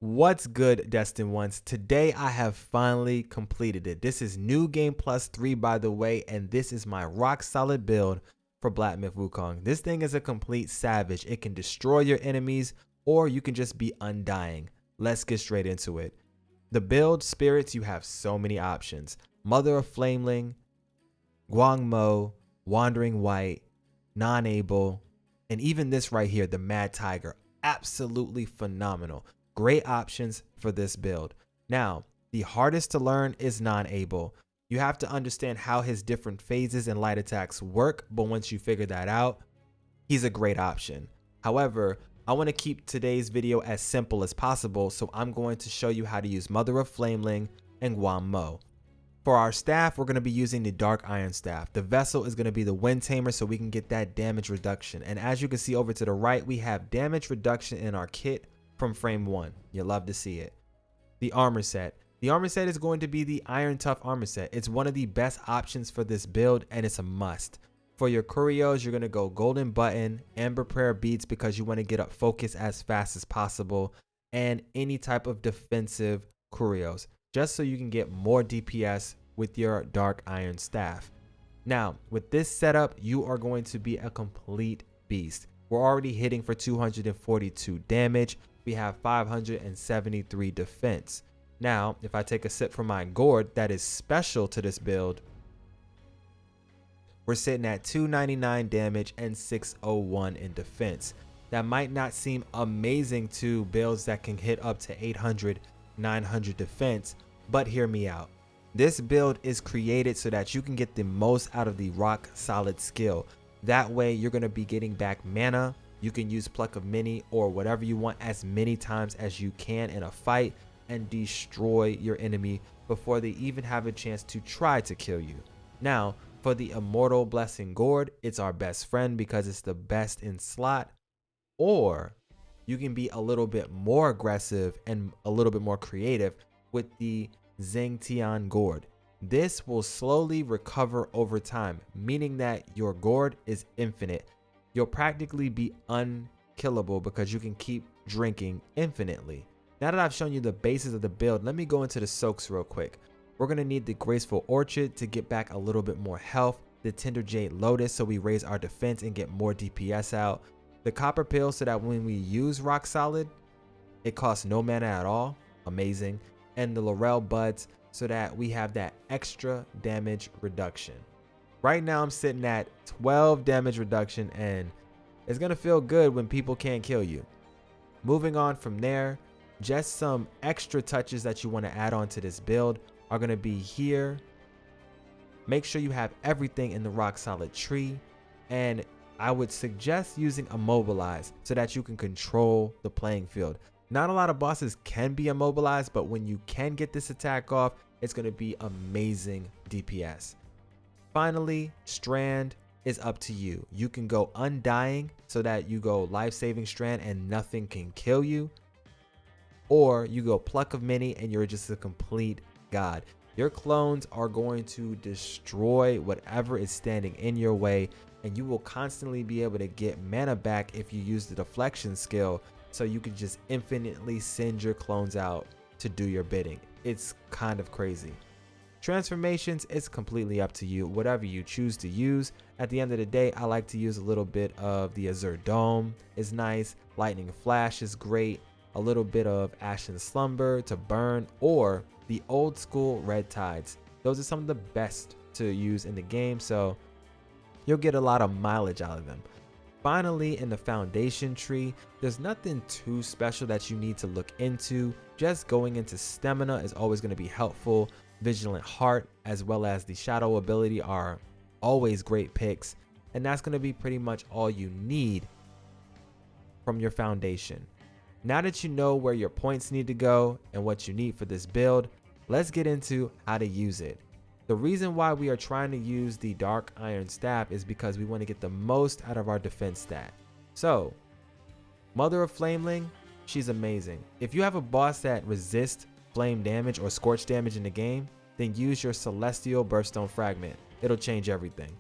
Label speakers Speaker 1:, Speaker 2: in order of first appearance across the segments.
Speaker 1: What's good, Destined Ones? Today I have finally completed it. This is New Game Plus 3, by the way, and this is my rock solid build for Black Myth Wukong. This thing is a complete savage. It can destroy your enemies, or you can just be undying. Let's get straight into it. The build spirits, you have so many options. Mother of Flameling, Guangmou, Wandering White, Non-Able, and even this right here, the Mad Tiger. Absolutely phenomenal. Great options for this build. Now, the hardest to learn is Non-Able. You have to understand how his different phases and light attacks work, but once you figure that out, he's a great option. However, I want to keep today's video as simple as possible, so I'm going to show you how to use Mother of Flameling and Guangmou. For our staff, we're going to be using the Dark Iron Staff. The vessel is going to be the Wind Tamer, so we can get that damage reduction. And as you can see over to the right, we have damage reduction in our kit from frame 1. You'll love to see it. The armor set. The armor set is going to be the Iron Tough armor set. It's one of the best options for this build, and it's a must. For your Curios, you're going to go Golden Button, Amber Prayer Beads, because you want to get up focus as fast as possible, and any type of defensive Curios, just so you can get more DPS with your Dark Iron Staff. Now, with this setup, you are going to be a complete beast. We're already hitting for 242 damage. We have 573 defense. Now, if I take a sip from my gourd that is special to this build, we're sitting at 299 damage and 601 in defense. That might not seem amazing to builds that can hit up to 800, 900 defense, but hear me out. This build is created so that you can get the most out of the rock solid skill. That way you're going to be getting back mana. You can use Pluck of Many or whatever you want as many times as you can in a fight and destroy your enemy before they even have a chance to try to kill you. Now, for the Immortal Blessing Gourd, it's our best friend because it's the best in slot. Or you can be a little bit more aggressive and a little bit more creative with the Zhengtian Gourd. This will slowly recover over time, meaning that your gourd is infinite. You'll practically be unkillable because you can keep drinking infinitely. Now that I've shown you the basis of the build, let me go into the soaks real quick. We're going to need the Graceful Orchid to get back a little bit more health, the Tender Jade Lotus so we raise our defense and get more DPS out, the Copper Pill so that when we use Rock Solid, it costs no mana at all, amazing, and the Laurel Buds so that we have that extra damage reduction. Right now I'm sitting at 12 damage reduction, and it's going to feel good when people can't kill you. Moving on from there, just some extra touches that you want to add on to this build are going to be here. Make sure you have everything in the rock solid tree, and I would suggest using Immobilize so that you can control the playing field. Not a lot of bosses can be immobilized, but when you can get this attack off, it's going to be amazing DPS. Finally, Strand is up to you. You can go Undying so that you go life-saving Strand and nothing can kill you. Or you go Pluck of Many and you're just a complete god. Your clones are going to destroy whatever is standing in your way, and you will constantly be able to get mana back if you use the deflection skill, so you can just infinitely send your clones out to do your bidding. It's kind of crazy. Transformations, it's completely up to you, whatever you choose to use. At the end of the day, I like to use a little bit of the Azure Dome is nice, Lightning Flash is great, a little bit of Ashen Slumber to burn, or the old school Red Tides. Those are some of the best to use in the game, so you'll get a lot of mileage out of them. Finally, in the foundation tree, there's nothing too special that you need to look into. Just going into stamina is always going to be helpful. Vigilant Heart as well as the Shadow ability are always great picks, and that's going to be pretty much all you need from your foundation. Now that you know where your points need to go and what you need for this build, let's get into how to use it. The reason why we are trying to use the Dark Iron Staff is because we want to get the most out of our defense stat. So, Mother of Flameling, she's amazing. If you have a boss that resists flame damage or scorch damage in the game, then use your Celestial Birthstone Fragment. It'll change everything.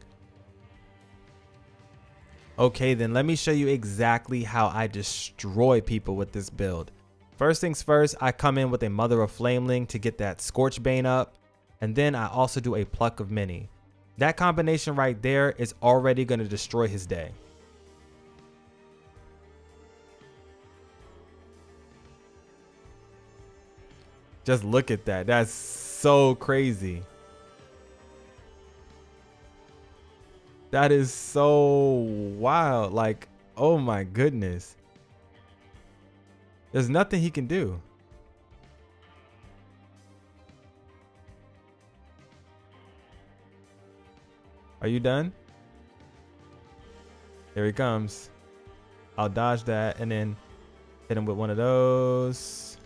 Speaker 1: Okay, then let me show you exactly how I destroy people with this build. First things first, I come in with a Mother of Flameling to get that Scorchbane up, and then I also do a Pluck of Many. That combination right there is already going to destroy his day. Just look at that. That's so crazy. That is so wild. Like, oh my goodness. There's nothing he can do. Are you done? Here he comes. I'll dodge that and then hit him with one of those.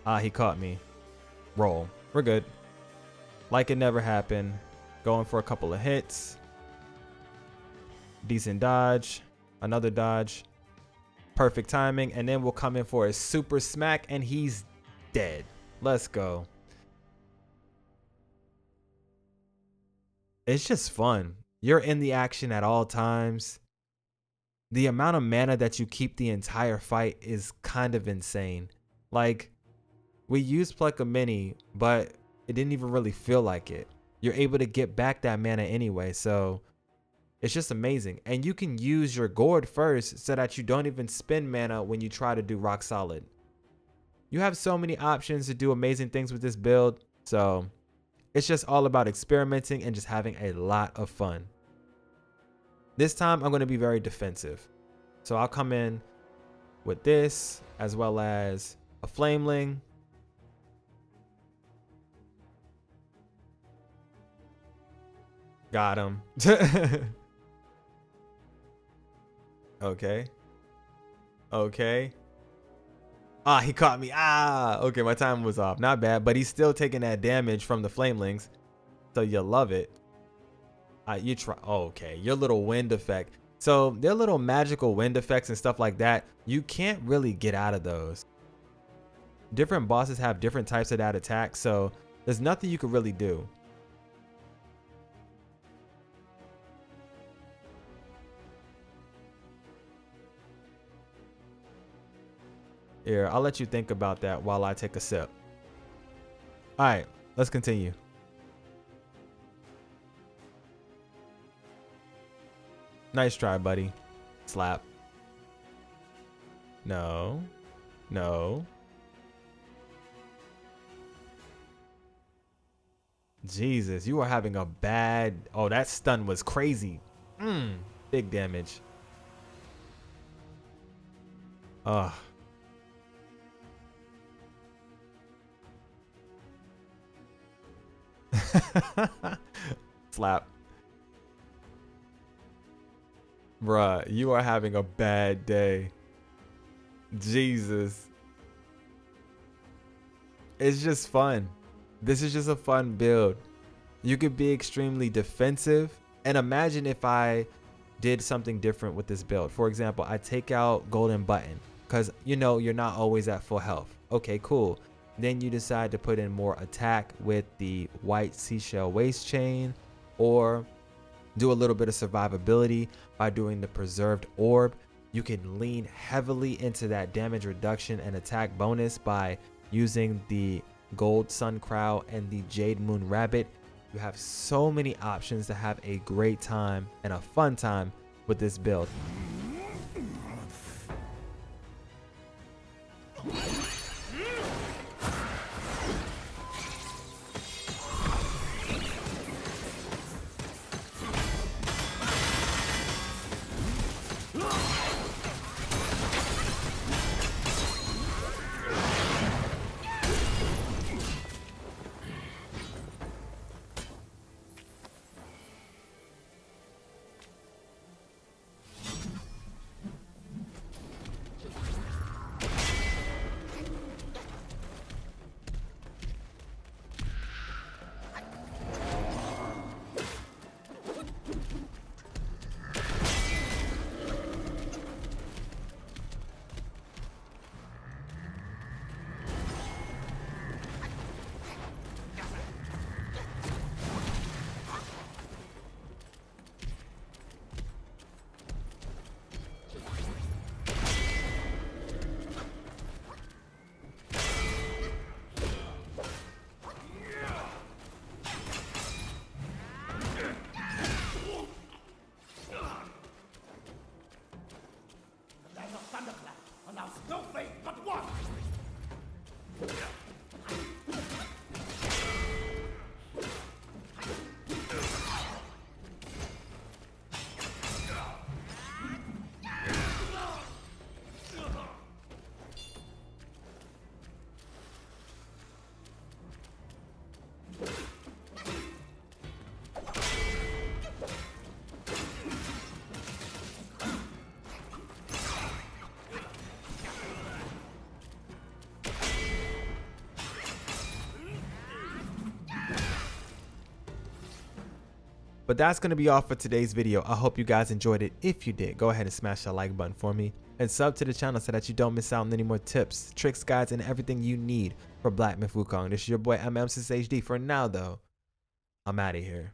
Speaker 1: Ah, he caught me. Roll. We're good. Like it never happened. Going for a couple of hits. Decent dodge. Another dodge. Perfect timing. And then we'll come in for a super smack and he's dead. Let's go. It's just fun. You're in the action at all times. The amount of mana that you keep the entire fight is kind of insane. Like, we used Pluck of Many, but it didn't even really feel like it. You're able to get back that mana anyway, so it's just amazing. And you can use your Gourd first so that you don't even spend mana when you try to do Rock Solid. You have so many options to do amazing things with this build, so it's just all about experimenting and just having a lot of fun. This time I'm going to be very defensive. So I'll come in with this as well as a Flameling. Got him. Okay. Okay. Ah, he caught me. Ah, okay, my time was off. Not bad, but he's still taking that damage from the Flamelings. So you love it. You try. Oh, okay, your little wind effect. So their little magical wind effects and stuff like that, you can't really get out of those. Different bosses have different types of that attack, so there's nothing you can really do. Here, I'll let you think about that while I take a sip. All right, let's continue. Nice try, buddy. Slap. No. No. Jesus, you are having a bad... Oh, that stun was crazy. Big damage. Ugh. Slap. Bruh, you are having a bad day. Jesus. It's just fun. This is just a fun build. You could be extremely defensive. And imagine if I did something different with this build. For example, I take out Golden Button because, you know, you're not always at full health. Okay, cool. Then you decide to put in more attack with the White Seashell Waist Chain, or do a little bit of survivability by doing the Preserved Orb. You can lean heavily into that damage reduction and attack bonus by using the Gold Sun Crow and the Jade Moon Rabbit. You have so many options to have a great time and a fun time with this build. But that's going to be all for today's video. I hope you guys enjoyed it. If you did, go ahead and smash that like button for me and sub to the channel so that you don't miss out on any more tips, tricks, guides, and everything you need for Black Myth Wukong. This is your boy MM since HD. For now though, I'm out of here.